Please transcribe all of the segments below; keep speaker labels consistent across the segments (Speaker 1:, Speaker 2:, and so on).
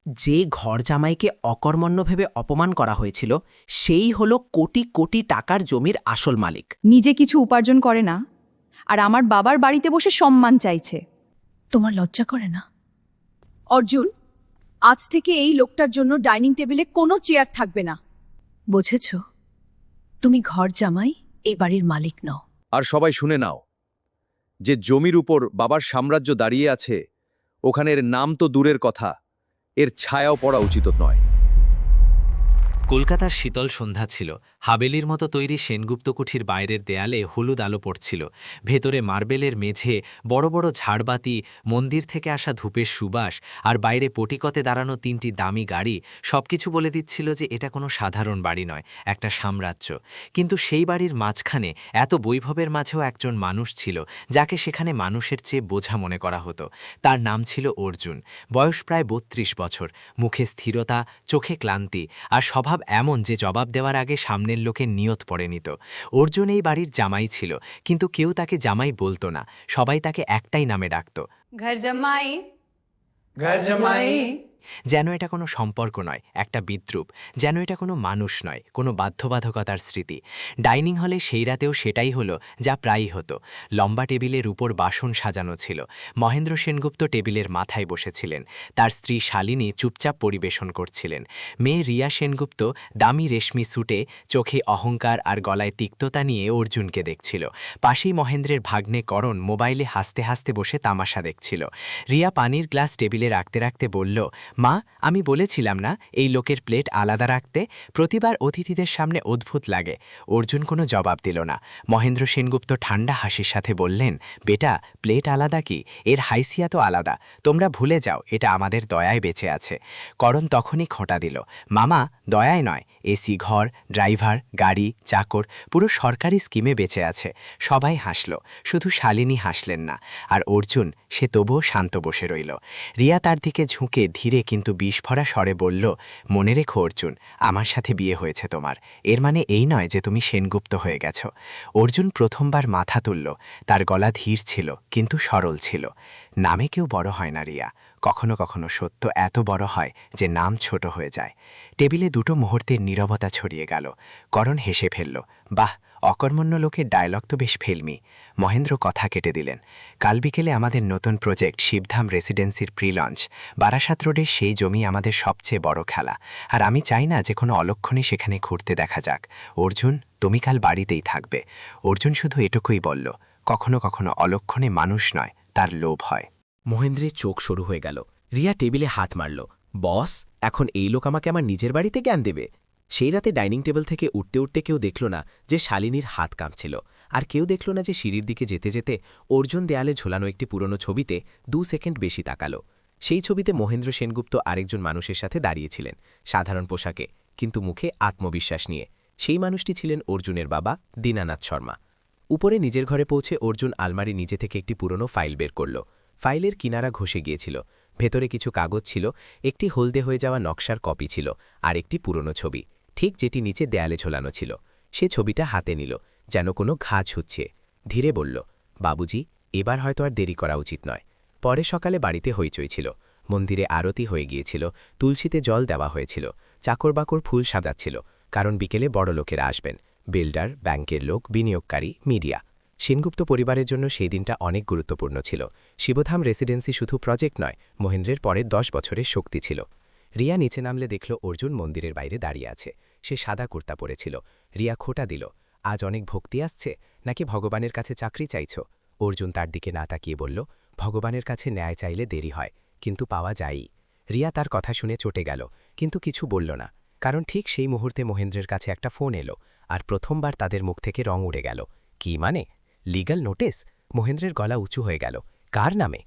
Speaker 1: যে ঘর জামাইকে অকর্মণ্য ভেবে অপমান করা হয়েছিল সেই হলো কোটি কোটি টাকার জমির আসল মালিক।
Speaker 2: নিজে কিছু উপার্জন করে না, আর আমার বাবার বাড়িতে বসে সম্মান চাইছে।
Speaker 3: তোমার লজ্জা করে না?
Speaker 2: অর্জুন, আজ থেকে এই লোকটার জন্য ডাইনিং টেবিলে কোনো চেয়ার থাকবে না।
Speaker 3: বুঝেছ? তুমি ঘর জামাই, এই বাড়ির মালিক নও।
Speaker 4: আর সবাই শুনে নাও, যে জমির উপর বাবার সাম্রাজ্য দাঁড়িয়ে আছে, ওখানের নাম তো দূরের কথা, এর ছায়াও পড়া উচিত নয়।
Speaker 5: কলকাতার শীতল সন্ধ্যা ছিল। হাবেলির মতো তৈরি সেনগুপ্ত কুঠির বাইরের দেয়ালে হলুদ আলো পড়ছিল। ভেতরে মার্বেলের মেঝে, বড় বড় ঝাড়বাতি, মন্দির থেকে আসা ধূপের সুবাস, আর বাইরে পটিকতে দাঁড়ানো ৩টি দামি গাড়ি সবকিছু বলে দিচ্ছিল যে এটা কোনো সাধারণ বাড়ি নয়, একটা সাম্রাজ্য। কিন্তু সেই বাড়ির মাঝখানে এত বৈভবের মাঝেও একজন মানুষ ছিল, যাকে সেখানে মানুষের চেয়ে বোঝা মনে করা হতো। তার নাম ছিল অর্জুন। বয়স প্রায় ৩২ বছর, মুখে স্থিরতা, চোখে ক্লান্তি, আর স্বভাব এমন যে জবাব দেওয়ার আগে সামনের লোকের নিয়ত পড়ে নিত। অর্জুন এই বাড়ির জামাই ছিল, কিন্তু কেউ তাকে জামাই বলতো না। সবাই তাকে একটাই নামে ডাকত,
Speaker 2: ঘর জামাই।
Speaker 6: घर जमाई।
Speaker 5: যেন এটা কোনো সম্পর্ক নয়, একটা বিদ্রূপ, যেন এটা কোনো মানুষ নয়, কোনো বাধ্যবাধকতার স্মৃতি। ডাইনিং হলে সেই রাতেও সেটাই হলো, যা প্রায়ই হতো। লম্বা টেবিলের উপর বাসন সাজানো ছিল। মহেন্দ্র সেনগুপ্ত টেবিলের মাথায় বসেছিলেন। তার স্ত্রী শালিনী চুপচাপ পরিবেশন করছিলেন। মেয়ে রিয়া সেনগুপ্ত দামি রেশমি স্যুটে, চোখে অহংকার আর গলায় তিক্ততা নিয়ে অর্জুনকে দেখছিল। পাশেই মহেন্দ্রের ভাগ্নে করণ মোবাইলে হাসতে হাসতে বসে তামাশা দেখছিল। রিয়া পানির গ্লাস টেবিলে রাখতে রাখতে বলল, মা, আমি বলেছিলাম না এই লোকের প্লেট আলাদা রাখতে? প্রতিবার অতিথিদের সামনে অদ্ভুত লাগে। অর্জুন কোনো জবাব দিল না। মহেন্দ্র সেনগুপ্ত ঠান্ডা হাসির সাথে বললেন, বেটা, প্লেট আলাদা কি, এর হাইসিয়া তো আলাদা। তোমরা ভুলে যাও এটা আমাদের দয়ায় বেঁচে আছে। করণ তখনই খোঁটা দিল, মামা, দয়ায় নয়, এসি ঘর, ড্রাইভার, গাড়ি, চাকর, পুরো সরকারি স্কিমে বেঁচে আছে। সবাই হাসল, শুধু শালিনী হাসলেন না। আর অর্জুন, সে তবুও শান্ত বসে রইল। রিয়া তার দিকে ঝুঁকে ধীরে কিন্তু বিষভরা স্বরে বলল, মনে রেখো অর্জুন, আমার সাথে বিয়ে হয়েছে তোমার, এর মানে এই নয় যে তুমি সেনগুপ্ত হয়ে গেছ। অর্জুন প্রথমবার মাথা তুলল। তার গলা ধীর ছিল, কিন্তু সরল ছিল। নামে কেউ বড় হয় না রিয়া, কখনো কখনো সত্য এত বড় হয় যে নাম ছোট হয়ে যায়। টেবিলে দুটো মুহূর্তের নীরবতা ছড়িয়ে গেল। করণ হেসে ফেলল, বাহ, অকর্মণ্য লোকের ডায়লগ তো বেশ ফিল্মি। মহেন্দ্র কথা কেটে দিলেন, কাল বিকেলে আমাদের নতুন প্রজেক্ট শিবধাম রেসিডেন্সির প্রি লঞ্চ। বারাসাত রোডের সেই জমি আমাদের সবচেয়ে বড় খেলা, আর আমি চাই না যে কোনো অলক্ষণে সেখানে ঘুরতে দেখা যাক। অর্জুন, তুমি কাল বাড়িতেই থাকবে। অর্জুন শুধু এটুকুই বলল, কখনো কখনো অলক্ষণে মানুষ নয়, তার লোভ হয়।
Speaker 7: মহেন্দ্রের চোখ সরু হয়ে গেল। রিয়া টেবিলে হাত মারল, বস, এখন এই লোক আমাকে আমার নিজের বাড়িতে জ্ঞান দেবে? সেই রাতে ডাইনিং টেবিল থেকে উঠতে উঠতে কেউ দেখল না যে শালিনীর হাত কাঁপছিল, আর কেউ দেখল না যে সিঁড়ির দিকে যেতে যেতে অর্জুন দেয়ালে ঝোলানো একটি পুরনো ছবিতে 2 সেকেন্ড বেশি তাকালো। সেই ছবিতে মহেন্দ্র সেনগুপ্ত আরেকজন মানুষের সাথে দাঁড়িয়েছিলেন, সাধারণ পোশাকে, কিন্তু মুখে আত্মবিশ্বাস নিয়ে। সেই মানুষটি ছিলেন অর্জুনের বাবা, দীনানাথ শর্মা। উপরে নিজের ঘরে পৌঁছে অর্জুন আলমারি নিজে থেকে একটি পুরনো ফাইল বের করল। ফাইলের কিনারা ঘষে গিয়েছিল। ভেতরে কিছু কাগজ ছিল, একটি হলদে হয়ে যাওয়া নকশার কপি ছিল, আর একটি পুরনো ছবি, ঠিক যেটি নিচে দেয়ালে ঝোলানো ছিল। সে ছবিটা হাতে নিল, যেন কোনো ঘা ছুঁচ্ছে। ধীরে বলল, বাবুজি, এবার হয়তো আর দেরি করা উচিত নয়। পরে সকালে বাড়িতে হইচই ছিল। মন্দিরে আরতি হয়ে গিয়েছিল, তুলসীতে জল দেওয়া হয়েছিল, চাকরবাকর ফুল সাজাচ্ছিল, কারণ বিকেলে বড় লোকেরা আসবেন, বিল্ডার, ব্যাংকের লোক, বিনিয়োগকারী, মিডিয়া। সেনগুপ্ত পরিবারের জন্য সেই দিনটা অনেক গুরুত্বপূর্ণ ছিল। শিবধাম রেসিডেন্সি শুধু প্রজেক্ট নয়, মহেন্দ্রের পরের 10 বছরের শক্তি ছিল। রিয়া নিচে নামলে দেখল অর্জুন মন্দিরের বাইরে দাঁড়িয়ে আছে। সে সাদা কুর্তা পরেছিল। রিয়া খোঁটা দিল, আজ অনেক ভক্তি আসছে, নাকি ভগবানের কাছে চাকরি চাইছ? অর্জুন তার দিকে না তাকিয়ে বলল, ভগবানের কাছে ন্যায় চাইলে দেরি হয়, কিন্তু পাওয়া যায়ই। রিয়া তার কথা শুনে চটে গেল, কিন্তু কিছু বলল না, কারণ ঠিক সেই মুহূর্তে মহেন্দ্রের কাছে একটা ফোন এলো, আর প্রথমবার তাদের মুখ থেকে রং উড়ে গেল। কি মানে? Legal notice? মহেন্দ্রের গলা উঁচু হয়ে গেল। কার নামে?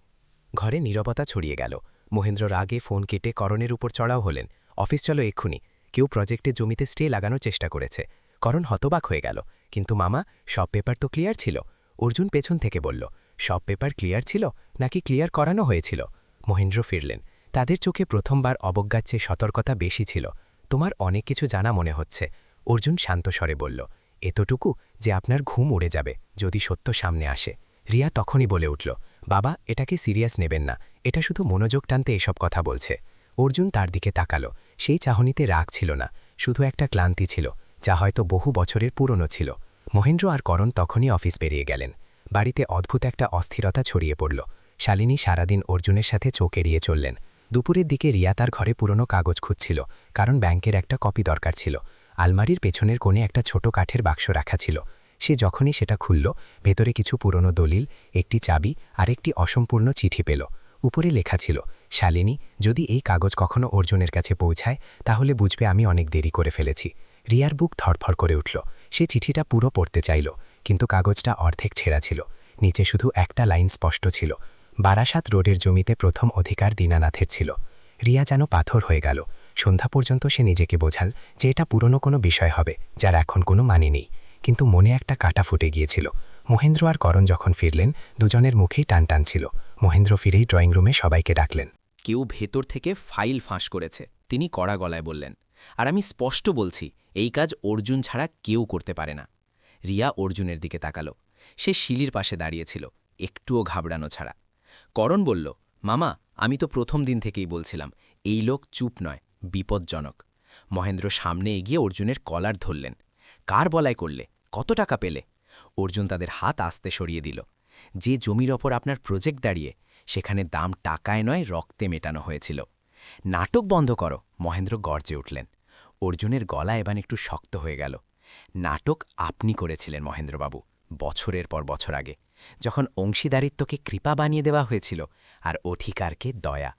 Speaker 7: ঘরে নীরবতা ছড়িয়ে গেল। মহেন্দ্র রাগে ফোন কেটে করণের উপর চড়াও হলেন, অফিস চলো এক্ষুনি, কেউ প্রজেক্টের জমিতে স্টে লাগানোর চেষ্টা করেছে। করণ হতবাক হয়ে গেল, কিন্তু মামা, সব পেপার তো ক্লিয়ার ছিল। অর্জুন পেছন থেকে বলল, সব পেপার ক্লিয়ার ছিল নাকি ক্লিয়ার করানো হয়েছিল? মহেন্দ্র ফিরলেন। তাদের চোখে প্রথমবার অবজ্ঞার চেয়ে সতর্কতা বেশি ছিল। তোমার অনেক কিছু জানা মনে হচ্ছে। অর্জুন শান্ত স্বরে বলল, এতটুকু যে আপনার ঘুম উড়ে যাবে যদি সত্য সামনে আসে। রিয়া তখনই বলে উঠল, বাবা, এটাকে সিরিয়াস নেবেন না, এটা শুধু মনোযোগ টানতে এসব কথা বলছে। অর্জুন তার দিকে তাকালো। সেই চাহনিতে রাগ ছিল না, শুধু একটা ক্লান্তি ছিল, যা হয়তো বহু বছরের পুরনো ছিল। মহেন্দ্র আর করণ তখনই অফিস বেরিয়ে গেলেন। বাড়িতে অদ্ভুত একটা অস্থিরতা ছড়িয়ে পড়ল। শালিনী সারাদিন অর্জুনের সাথে চোখ এড়িয়ে চললেন। দুপুরের দিকে রিয়া তার ঘরে পুরনো কাগজ খুঁজছিল, কারণ ব্যাংকের একটা কপি দরকার ছিল। আলমারির পেছনের কোণে একটা ছোট কাঠের বাক্স রাখা ছিল। সে যখনই সেটা খুলল, ভেতরে কিছু পুরনো দলিল, একটি চাবি আর একটি অসম্পূর্ণ চিঠি পেল। উপরে লেখা ছিল, শালিনী, যদি এই কাগজ কখনো অর্জুনের কাছে পৌঁছায় তাহলে বুঝবে আমি অনেক দেরি করে ফেলেছি। রিয়ার বুক ধড়ফড় করে উঠল। সে চিঠিটা পুরো পড়তে চাইল, কিন্তু কাগজটা অর্ধেক ছেঁড়া ছিল। নিচে শুধু একটা লাইন স্পষ্ট ছিল, বারাসাত রোডের জমিতে প্রথম অধিকার দীনানাথের ছিল। রিয়া যেন পাথর হয়ে গেল। সন্ধ্যা পর্যন্ত সে নিজেকে বোঝাল যে এটা পুরনো কোনো বিষয় হবে, যার এখন কোনো মানে নেই। কিন্তু মনে একটা কাঁটা ফুটে গিয়েছিল। মহেন্দ্র আর করণ যখন ফিরলেন, দুজনের মুখেই টান টান ছিল। মহেন্দ্র ফিরেই ড্রয়িং রুমে সবাইকে ডাকলেন।
Speaker 1: কেউ ভেতর থেকে ফাইল ফাঁস করেছে, তিনি কড়া গলায় বললেন। আর আমি স্পষ্ট বলছি, এই কাজ অর্জুন ছাড়া কেউ করতে পারে না। রিয়া অর্জুনের দিকে তাকালো। সে শিলির পাশে দাঁড়িয়েছিল, একটুও ঘাবড়ানো ছাড়া। করণ বলল, মামা, আমি তো প্রথম দিন থেকেই বলছিলাম, এই লোক চুপ নয়, বিপজ্জনক। মহেন্দ্র সামনে এগিয়ে অর্জুনের কলার ধরলেন। কার বলায় করলে? কত টাকা পেলে? অর্জুন তাদের হাত আস্তে সরিয়ে দিল। যে জমির ওপর আপনার প্রজেক্ট দাঁড়িয়ে, সেখানে দাম টাকায় নয়, রক্তে মেটানো হয়েছিল। নাটক বন্ধ করো, মহেন্দ্র গর্জে উঠলেন। অর্জুনের গলা এবার একটু শক্ত হয়ে গেল। নাটক আপনি করেছিলেন মহেন্দ্রবাবু, বছরের পর বছর আগে, যখন অংশীদারিত্বকে কৃপা বানিয়ে দেওয়া হয়েছিল আর অধিকারকে দয়া।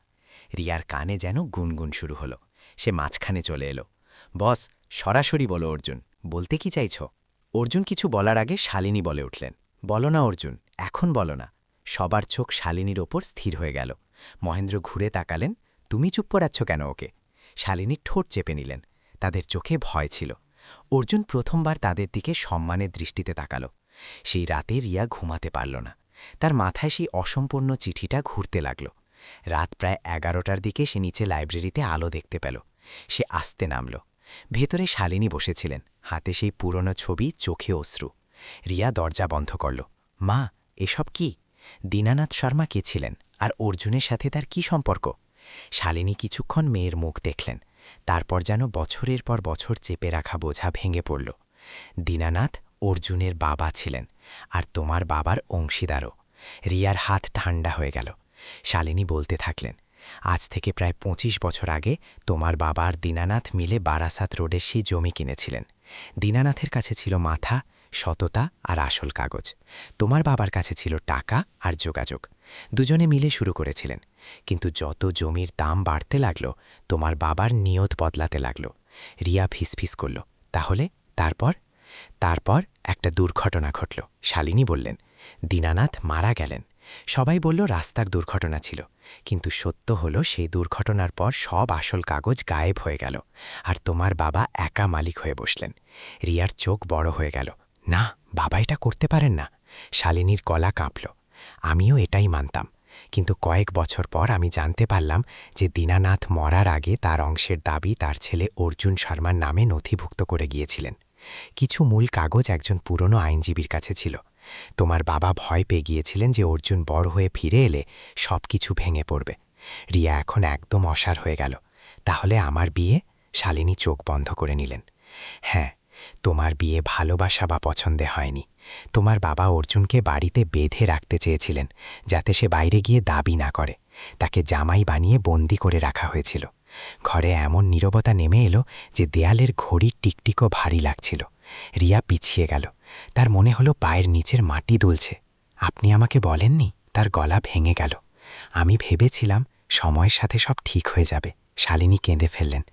Speaker 1: রিয়ার কানে যেন গুনগুন শুরু হলো। সে মাঝখানে চলে এলো। বস, সরাসরি বলো অর্জুন, বলতে কি চাইছ? অর্জুন কিছু বলার আগে শালিনী বলে উঠলেন, বলো না অর্জুন, এখন বলো না। সবার চোখ শালিনীর ওপর স্থির হয়ে গেল। মহেন্দ্র ঘুরে তাকালেন, তুমি চুপ করাচ্ছ কেন ওকে? শালিনী ঠোঁট চেপে নিলেন। তাদের চোখে ভয় ছিল। অর্জুন প্রথমবার তাদের দিকে সম্মানের দৃষ্টিতে তাকালো। সেই রাতে রিয়া ঘুমাতে পারল না। তার মাথায় সেই অসম্পূর্ণ চিঠিটা ঘুরতে লাগল। রাত প্রায় 11টার দিকে সে নিচে লাইব্রেরিতে আলো দেখতে পেল। সে আস্তে নামল। ভেতরে শালিনী বসেছিলেন, হাতে সেই পুরনো ছবি, চোখে অশ্রু। রিয়া দরজা বন্ধ করল। মা, এসব কি? দীনানাথ শর্মা কে ছিলেন, আর অর্জুনের সাথে তার কি সম্পর্ক? শালিনী কিছুক্ষণ মেয়ের মুখ দেখলেন। তারপর যেন বছরের পর বছর চেপে রাখা বোঝা ভেঙে পড়ল। দীনানাথ অর্জুনের বাবা ছিলেন, আর তোমার বাবার অংশীদারও। রিয়ার হাত ঠান্ডা হয়ে গেল। শালিনী বলতে থাকলেন, আজ থেকে প্রায় 25 বছর আগে তোমার বাবা আর দীনানাথ মিলে বারাসাত রোডের সেই জমি কিনেছিলেন। দীনানাথের কাছে ছিল মাথা, সততা আর আসল কাগজ। তোমার বাবার কাছে ছিল টাকা আর যোগাযোগ। দুজনে মিলে শুরু করেছিলেন। কিন্তু যত জমির দাম বাড়তে লাগল, তোমার বাবার নিয়ত বদলাতে লাগল। রিয়া ফিসফিস করল, তাহলে তারপর? তারপর একটা দুর্ঘটনা ঘটল। শালিনী বললেন, দীনানাথ মারা গেলেন। সবাই বলল রাস্তার দুর্ঘটনা ছিল, কিন্তু সত্য হলো সেই দুর্ঘটনার পর সব আসল কাগজ গায়েব হয়ে গেল, আর তোমার বাবা একা মালিক হয়ে বসলেন। রিয়ার চোখ বড় হয়ে গেল। না, বাবা এটা করতে পারেন না। শালিনীর গলা কাঁপল। আমিও এটাই মানতাম, কিন্তু কয়েক বছর পর আমি জানতে পারলাম যে দীনানাথ মরার আগে তার অংশের দাবি তার ছেলে অর্জুন শর্মার নামে নথিভুক্ত করে গিয়েছিলেন। কিছু মূল কাগজ একজন পুরনো আইনজীবীর কাছে ছিল। তোমার বাবা ভয় পেয়ে গিয়েছিলেন যে অর্জুন বড় হয়ে ফিরে এলে সব কিছু ভেঙে পড়বে। রিয়া এখন একদম অসাড় হয়ে গেল। তাহলে আমার বিয়ে? শালিনী চোখ বন্ধ করে নিলেন। হ্যাঁ, তোমার বিয়ে ভালোবাসা বা পছন্দে হয়নি। তোমার বাবা অর্জুনকে বাড়িতে বেঁধে রাখতে চেয়েছিলেন, যাতে সে বাইরে গিয়ে দাবি না করে। তাকে জামাই বানিয়ে বন্দি করে রাখা হয়েছিল। ঘরে এমন নীরবতা নেমে এলো যে দেয়ালের ঘড়ির টিকটিকও ভারী লাগছিল। রিয়া পিছিয়ে গেল। তার মনে হলো পায়ের নিচের মাটি দুলছে। আপনি আমাকে বলেননি? তার গলা ভেঙে গেল। আমি ভেবেছিলাম সময়ের সাথে সব ঠিক হয়ে যাবে। শালিনী কেঁদে ফেললেন।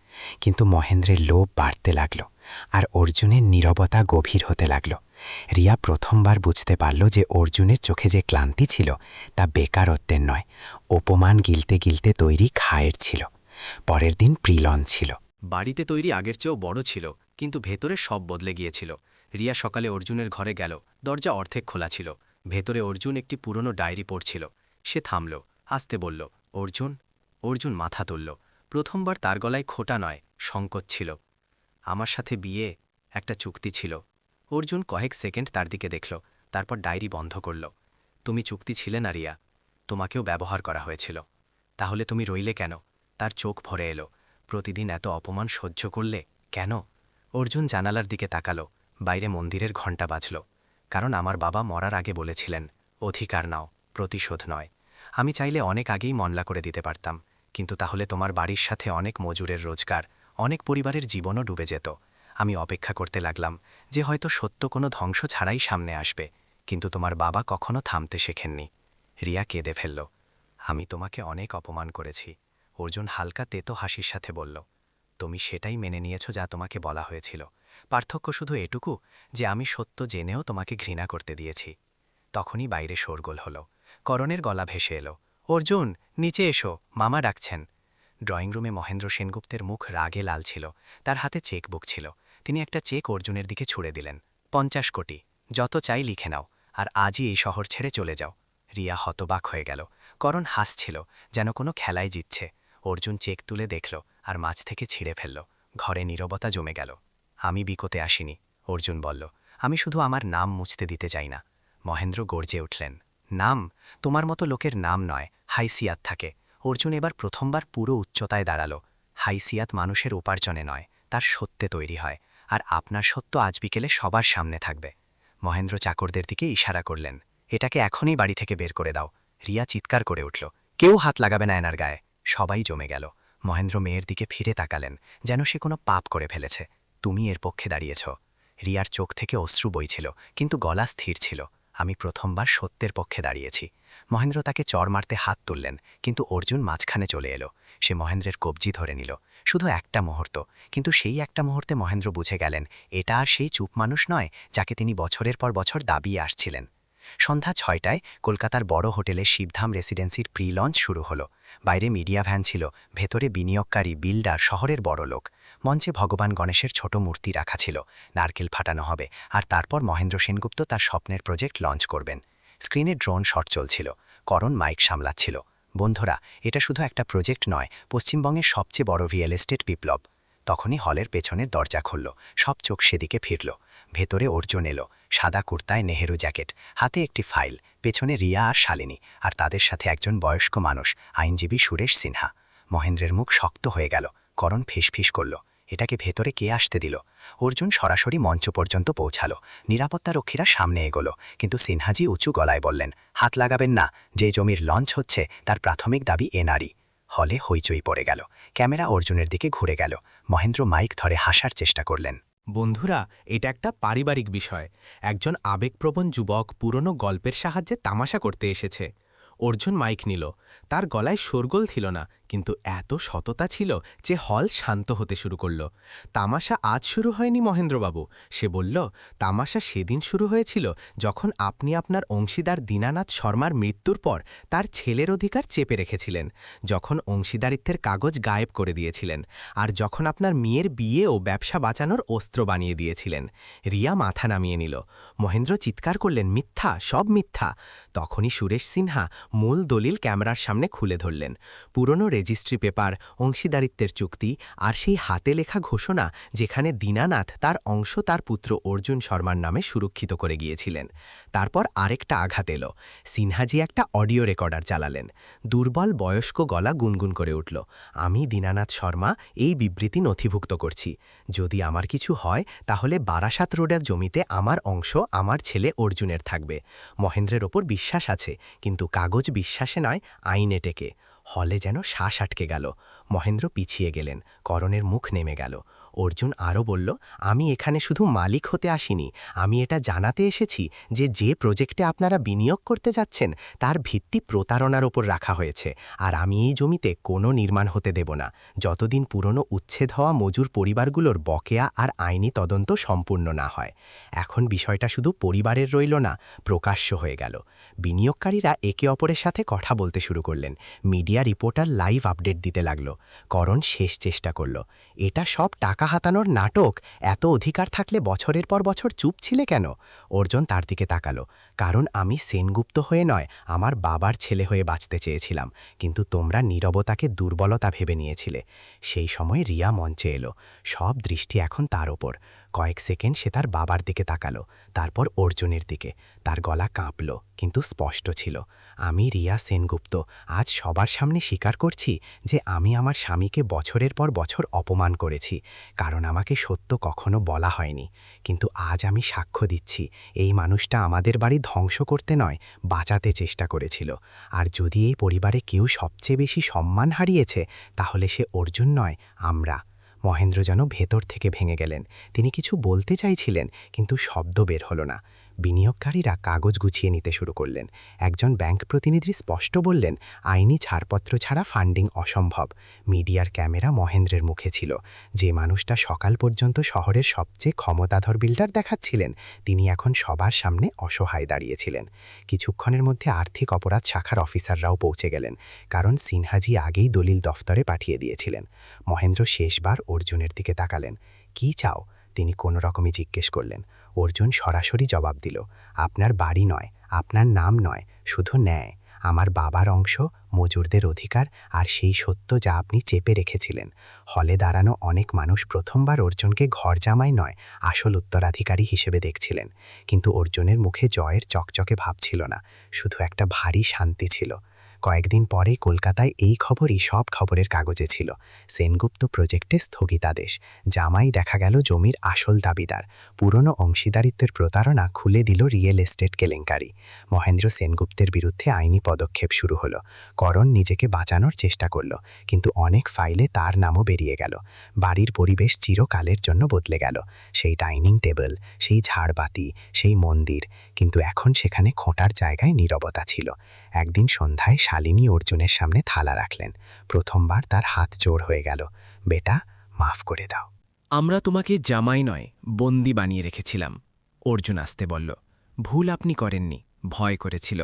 Speaker 1: কিন্তু মহেন্দ্রের লোভ বাড়তে লাগল, আর অর্জুনের নীরবতা গভীর হতে লাগল। রিয়া প্রথমবার বুঝতে পারল যে অর্জুনের চোখে যে ক্লান্তি ছিল তা বেকারত্বের নয়, অপমান গিলতে গিলতে তৈরি ঘায়ের ছিল। পরের দিন প্রিলন ছিল।
Speaker 5: বাড়িতে তৈরি আগের চেয়েও বড় ছিল, কিন্তু ভেতরে সব বদলে গিয়েছিল। রিয়া সকালে অর্জুনের ঘরে গেল। দরজা অর্ধেক খোলা ছিল। ভেতরে অর্জুন একটি পুরনো ডায়েরি পড়ছিল। সে থামল, আস্তে বলল, অর্জুন। অর্জুন মাথা তুলল। প্রথমবার তার গলায় খোটা নয়, সংকোচ ছিল। আমার সাথে বিয়ে, একটা চুক্তি ছিল। অর্জুন কয়েক সেকেন্ড তার দিকে দেখল, তারপর ডায়েরি বন্ধ করল। তুমি চুক্তি ছিলে না রিয়া, তোমাকেও ব্যবহার করা হয়েছিল। তাহলে তুমি রইলে কেন? তার চোখ ভরে এলো। প্রতিদিন এত অপমান সহ্য করলে কেন? অর্জুন জানালার দিকে তাকালো। বাইরে মন্দিরের ঘণ্টা বাজল। কারণ আমার বাবা মরার আগে বলেছিলেন, অধিকার নাও, প্রতিশোধ নয়। আমি চাইলে অনেক আগেই মনলা করে দিতে পারতাম, কিন্তু তাহলে তোমার বাড়ির সাথে অনেক মজুরের রোজগার, অনেক পরিবারের জীবনও ডুবে যেত। আমি অপেক্ষা করতে লাগলাম যে হয়তো সত্য কোনো ধ্বংস ছাড়াই সামনে আসবে, কিন্তু তোমার বাবা কখনো থামতে শেখেননি। রিয়া কেঁদে ফেলল। আমি তোমাকে অনেক অপমান করেছি। অর্জুন হালকা তেতো হাসির সাথে বলল, তুমি সেটাই মেনে নিয়েছ যা তোমাকে বলা হয়েছিল। পার্থক্য শুধু এটুকু যে আমি সত্য জেনেও তোমাকে ঘৃণা করতে দিয়েছি। তখনই বাইরে শোরগোল হলো। করণের গলা ভেসে এলো, অর্জুন, নিচে এসো, মামা ডাকছেন। ড্রয়িং রুমে মহেন্দ্র সেনগুপ্তের মুখ রাগে লাল ছিল। তার হাতে চেকবুক ছিল। তিনি একটা চেক অর্জুনের দিকে ছুড়ে দিলেন। 50 কোটি, যত চাই লিখে নাও, আর আজই এই শহর ছেড়ে চলে যাও। রিয়া হতবাক হয়ে গেল। করণ হাসছিল, যেন কোনো খেলায় জিতছে। অর্জুন চেক তুলে দেখল আর মাছ থেকে ছিঁড়ে ফেলল। ঘরে নীরবতা জমে গেল। আমি বিকোতে আসিনি, অর্জুন বলল। আমি শুধু আমার নাম মুছতে দিতে চাই না। মহেন্দ্র গর্জে উঠলেন, নাম? তোমার মতো লোকের নাম নয়, হাইসিয়াত থাকে। অর্জুন এবার প্রথমবার পুরো উচ্চতায় দাঁড়ালো। হাইসিয়াত মানুষের উপার্জনে নয়, তার সত্যে তৈরি হয়। আর আপনার সত্য আজ বিকেলে সবার সামনে থাকবে। মহেন্দ্র চাকরদের দিকে ইশারা করলেন, এটাকে এখনই বাড়ি থেকে বের করে দাও। রিয়া চিৎকার করে উঠল, কেউ হাত লাগাবে না এনার গায়ে। সবাই জমে গেল। মহেন্দ্র মেয়ের দিকে ফিরে তাকালেন, যেন সে কোনো পাপ করে ফেলেছে। তুমি এর পক্ষে দাঁড়িয়েছ। রিয়ার চোখ থেকে অশ্রু বইছিল, কিন্তু গলা স্থির ছিল। আমি প্রথমবার সত্যের পক্ষে দাঁড়িয়েছি। মহেন্দ্র তাকে চড় মারতে হাত তুললেন, কিন্তু অর্জুন মাঝখানে চলে এলো। সে মহেন্দ্রের কবজি ধরে নিল। শুধু একটা মুহূর্ত, কিন্তু সেই একটা মুহূর্তে মহেন্দ্র বুঝে গেলেন এটা আর সেই চুপ মানুষ নয় যাকে তিনি বছরের পর বছর দাবিয়ে আসছিলেন। সন্ধ্যা 6টায় কলকাতার বড় হোটেলে শিবধাম রেসিডেন্সির প্রি লঞ্চ শুরু হলো। বাইরে মিডিয়া ভ্যান ছিল, ভেতরে বিনিয়োগকারী, বিল্ডার, শহরের বড় লোক। মঞ্চে ভগবান গণেশের ছোট মূর্তি রাখা ছিল। নারকেল ফাটানো হবে, আর তারপর মহেন্দ্র সেনগুপ্ত তার স্বপ্নের প্রজেক্ট লঞ্চ করবেন। স্ক্রিনে ড্রোন শট চলছিল। করণ মাইক সামলাচ্ছিল। বন্ধুরা, এটা শুধু একটা প্রজেক্ট নয়, পশ্চিমবঙ্গের সবচেয়ে বড় রিয়েল এস্টেট বিপ্লব। তখনই হলের পেছনের দরজা খুলল। সব চোখ সেদিকে ফিরল। ভেতরে অর্জুন এলো, সাদা কুর্তায় নেহেরু জ্যাকেট, হাতে একটি ফাইল। পেছনে রিয়া আর শালিনী, আর তাদের সাথে একজন বয়স্ক মানুষ, আইনজীবী সুরেশ সিনহা। মহেন্দ্রের মুখ শক্ত হয়ে গেল। করণ ফিসফিস করল, এটাকে ভেতরে কে আসতে দিল? অর্জুন সরাসরি মঞ্চ পর্যন্ত পৌঁছালো। নিরাপত্তারক্ষীরা সামনে এগোলো, কিন্তু সিনহাজি উঁচু গলায় বললেন, হাত লাগাবেন না। যে জমির লঞ্চ হচ্ছে তার প্রাথমিক দাবি এনআরই। হলে হইচই পড়ে গেল। ক্যামেরা অর্জুনের দিকে ঘুরে গেল। মহেন্দ্র মাইক ধরে হাসার চেষ্টা করলেন।
Speaker 7: বন্ধুরা, এটা একটা পারিবারিক বিষয়। একজন আবেগপ্রবণ যুবক পুরনো গল্পের সাহায্যে তামাশা করতে এসেছে। অর্জুন মাইক নিল। তার গলায় শোরগোল ছিল না, কিন্তু এত সততা ছিল যে হল শান্ত হতে শুরু করল। তামাশা আজ শুরু হয়নি মহেন্দ্রবাবু, সে বলল। তামাশা সেদিন শুরু হয়েছিল যখন আপনি আপনার অংশীদার দীনানাথ শর্মার মৃত্যুর পর তার ছেলের অধিকার চেপে রেখেছিলেন, যখন অংশীদারিত্বের কাগজ গায়েব করে দিয়েছিলেন, আর যখন আপনার মেয়ের বিয়ে ও ব্যবসা বাঁচানোর অস্ত্র বানিয়ে দিয়েছিলেন। রিয়া মাথা নামিয়ে নিল। মহেন্দ্র চিৎকার করলেন, মিথ্যা, সব মিথ্যা। তখনই সুরেশ সিনহা মূল দলিল ক্যামেরার সামনে খুলে ধরলেন। পুরনো রেজিস্ট্রি পেপার, অংশীদারিত্বের চুক্তি, আর সেই হাতে লেখা ঘোষণা যেখানে দীনানাথ তার অংশ তার পুত্র অর্জুন শর্মার নামে সুরক্ষিত করে গিয়েছিলেন। তারপর আরেকটা আঘাত এলো। সিনহাজি একটা অডিও রেকর্ডার চালালেন। দুর্বল বয়স্ক গলা গুনগুন করে উঠল, আমি দীনানাথ শর্মা এই বিবৃতি নথিভুক্ত করছি। যদি আমার কিছু হয় তাহলে বারাসাত রোডের জমিতে আমার অংশ আমার ছেলে অর্জুনের থাকবে। মহেন্দ্রের ওপর বিশ্বাস আছে, কিন্তু কাগজ বিশ্বাসে নয়, আইনে টেকে। হলে যেন শ্বাস আটকে গেল। মহেন্দ্র পিছিয়ে গেলেন। করণের মুখ নেমে গেল। অর্জুন আরও বলল, আমি এখানে শুধু মালিক হতে আসিনি, আমি এটা জানাতে এসেছি যে যে প্রজেক্টে আপনারা বিনিয়োগ করতে যাচ্ছেন তার ভিত্তি প্রতারণার ওপর রাখা হয়েছে, আর আমি এই জমিতে কোনো নির্মাণ হতে দেব না যতদিন পুরনো উচ্ছেদ হওয়া মজুর পরিবারগুলোর বকেয়া আর আইনি তদন্ত সম্পূর্ণ না হয়। এখন বিষয়টা শুধু পরিবারের রইল না, প্রকাশ্য হয়ে গেল। বিনিয়োগকারীরা একে অপরের সাথে কথা বলতে শুরু করলেন। মিডিয়া রিপোর্টার লাইভ আপডেট দিতে লাগল। করণ শেষ চেষ্টা করল, এটা সব টাকা হাতানোর নাটক। এত অধিকার থাকলে বছরের পর বছর চুপ ছিলে কেন? অর্জুন তার দিকে তাকালো, কারণ আমি সেনগুপ্ত হয়ে নয়, আমার বাবার ছেলে হয়ে বাঁচতে চেয়েছিলাম, কিন্তু তোমরা নীরবতাকে দুর্বলতা ভেবে নিয়েছিলে। সেই সময় রিয়া মঞ্চে এলো। সব দৃষ্টি এখন তার ওপর।
Speaker 5: কয়েক সেকেন্ড সে তার বাবার দিকে তাকালো, তারপর অর্জুনের দিকে। তার গলা কাঁপল, কিন্তু স্পষ্ট ছিল। আমি রিয়া সেনগুপ্ত আজ সবার সামনে স্বীকার করছি যে আমি আমার স্বামীকে বছরের পর বছর অপমান করেছি, কারণ আমাকে সত্য কখনো বলা হয়নি। কিন্তু আজ আমি সাক্ষ্য দিচ্ছি, এই মানুষটা আমাদের বাড়ি ধ্বংস করতে নয়, বাঁচাতে চেষ্টা করেছিল। আর যদি এই পরিবারে কেউ সবচেয়ে বেশি সম্মান হারিয়েছে, তাহলে সে অর্জুন নয়, আমরা। মহেন্দ্র যেন ভেতর থেকে ভেঙে গেলেন। তিনি কিছু বলতে চাইছিলেন, কিন্তু শব্দ বের হলো না। বিনিয়োগকারীরা কাগজ গুছিয়ে নিতে শুরু করলেন। একজন ব্যাংক প্রতিনিধি স্পষ্ট বললেন, আইনি ছাড়পত্র ছাড়া ফান্ডিং অসম্ভব। মিডিয়ার ক্যামেরা মহেন্দ্রের মুখে ছিল। যে মানুষটা সকাল পর্যন্ত শহরের সবচেয়ে ক্ষমতাধর বিল্ডার দেখাচ্ছিলেন, তিনি এখন সবার সামনে অসহায় দাঁড়িয়েছিলেন। কিছুক্ষণের মধ্যে আর্থিক অপরাধ শাখার অফিসাররাও পৌঁছে গেলেন, কারণ সিনহাজি আগেই দলিল দফতরে পাঠিয়ে দিয়েছিলেন। মহেন্দ্র শেষবার অর্জুনের দিকে তাকালেন। কি চাও? তিনি কোনো রকমই জিজ্ঞেস করলেন। অর্জুন সরাসরি জবাব দিল, আপনার বাড়ি নয়, আপনার নাম নয়, শুধু ন্যায়। আমার বাবার অংশ, মজুরদের অধিকার, আর সেই সত্য যা আপনি চেপে রেখেছিলেন। হলে দাঁড়ানো অনেক মানুষ প্রথমবার অর্জুনকে ঘর জামাই নয়, আসল উত্তরাধিকারী হিসেবে দেখছিলেন। কিন্তু অর্জুনের মুখে জয়ের চকচকে ভাব ছিল না, শুধু একটা ভারী শান্তি ছিল। কয়েকদিন পরে কলকাতায় এই খবরই সব খবরের কাগজে ছিল। সেনগুপ্ত প্রজেক্টে স্থগিতাদেশ। জামাই দেখা গেল জমির আসল দাবিদার। পুরনো অংশীদারিত্বের প্রতারণা খুলে দিল রিয়েল এস্টেট কেলেঙ্কারি। মহেন্দ্র সেনগুপ্তের বিরুদ্ধে আইনি পদক্ষেপ শুরু হলো। করণ নিজেকে বাঁচানোর চেষ্টা করল, কিন্তু অনেক ফাইলে তার নামও বেরিয়ে গেল। বাড়ির পরিবেশ চিরকালের জন্য বদলে গেল। সেই ডাইনিং টেবিল, সেই ঝাড়বাতি, সেই মন্দির, কিন্তু এখন সেখানে খোঁটার জায়গায় নীরবতা ছিল। একদিন সন্ধ্যায় শালিনী অর্জুনের সামনে থালা রাখলেন। প্রথমবার তার হাত জোড় হয়ে গেল। বেটা, মাফ করে দাও।
Speaker 1: আমরা তোমাকে জামাই নয়, বন্দি বানিয়ে রেখেছিলাম। অর্জুন আসতে বলল। ভুল আপনি করেননি, ভয় করেছিল।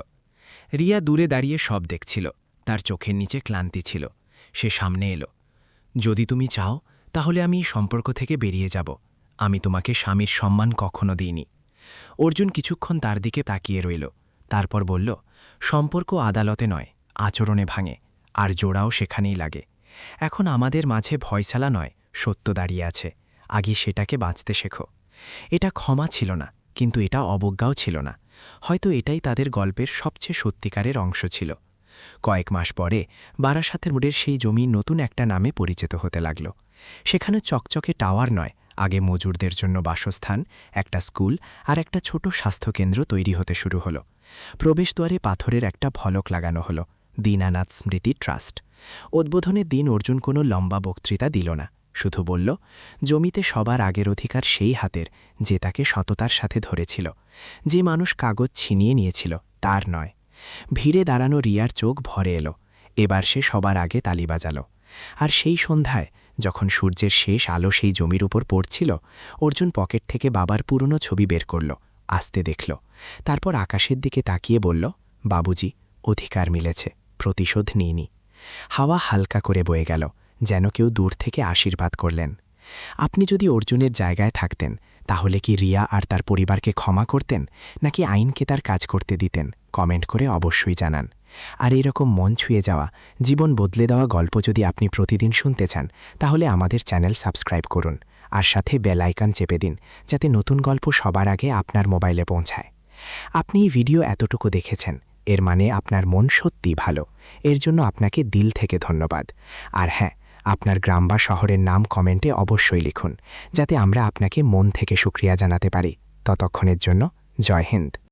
Speaker 1: রিয়া দূরে দাঁড়িয়ে সব দেখছিল। তার চোখের নিচে ক্লান্তি ছিল। সে সামনে এলো। যদি তুমি চাও, তাহলে আমি এই সম্পর্ক থেকে বেরিয়ে যাব। আমি তোমাকে স্বামীর সম্মান কখনো দিইনি। অর্জুন কিছুক্ষণ তার দিকে তাকিয়ে রইল। তারপর বলল, সম্পর্ক আদালতে নয়, আচরণে ভাঙে, আর জোড়াও সেখানেই লাগে। এখন আমাদের মাঝে ভয়সালা নয়, সত্য দাঁড়িয়ে আছে। আগে সেটাকে বাঁচতে শেখো। এটা ক্ষমা ছিল না, কিন্তু এটা অবজ্ঞাও ছিল না। হয়তো এটাই তাদের গল্পের সবচেয়ে সত্যিকারের অংশ ছিল। কয়েক মাস পরে বারাসাতের মোড়ের সেই জমি নতুন একটা নামে পরিচিত হতে লাগল। সেখানে চকচকে টাওয়ার নয়, আগে মজুরদের জন্য বাসস্থান, একটা স্কুল আর একটা ছোট স্বাস্থ্যকেন্দ্র তৈরি হতে শুরু হলো। প্রবেশদ্বারে পাথরের একটা ফলক লাগানো হলো, দীনানাথ স্মৃতি ট্রাস্ট। উদ্বোধনের দিন অর্জুন কোনো লম্বা বক্তৃতা দিল না, শুধু বলল, জমিতে সবার আগের অধিকার সেই হাতের যে তাকে সততার সাথে ধরেছিল। যে মানুষ কাগজ ছিনিয়ে নিয়েছিল, তার নয়। ভিড়ে দাঁড়ানো রিয়ার চোখ ভরে এলো। এবার সে সবার আগে তালি বাজাল। আর সেই সন্ধ্যায়, যখন সূর্যের শেষ আলো সেই জমির উপর পড়ছিল, অর্জুন পকেট থেকে বাবার পুরনো ছবি বের করল, আস্তে দেখল। তারপর আকাশের দিকে তাকিয়ে বলল, বাবুজি, অধিকার মিলেছে, প্রতিশোধ নিইনি। হাওয়া হালকা করে বয়ে গেল, যেন কেউ দূর থেকে আশীর্বাদ করলেন। আপনি যদি অর্জুনের জায়গায় থাকতেন, তাহলে কি রিয়া আর তার পরিবারকে ক্ষমা করতেন, নাকি আইনকে তার কাজ করতে দিতেন? কমেন্ট করে অবশ্যই জানান। আর এরকম মন ছুঁয়ে যাওয়া, জীবন বদলে দেওয়া গল্প যদি আপনি প্রতিদিন শুনতে চান, তাহলে আমাদের চ্যানেল সাবস্ক্রাইব করুন, আর সাথে বেল আইকন চেপে দিন, যাতে নতুন গল্প সবার আগে আপনার মোবাইলে পৌঁছায়। আপনি এই ভিডিও এতটুকু দেখেছেন, এর মানে আপনার মন সত্যিই ভালো। এর জন্য আপনাকে দিল থেকে ধন্যবাদ। আর হ্যাঁ, আপনার গ্রাম বা শহরের নাম কমেন্টে অবশ্যই লিখুন, যাতে আমরা আপনাকে মন থেকে শুকরিয়া জানাতে পারি। ততক্ষণের জন্য জয় হিন্দ।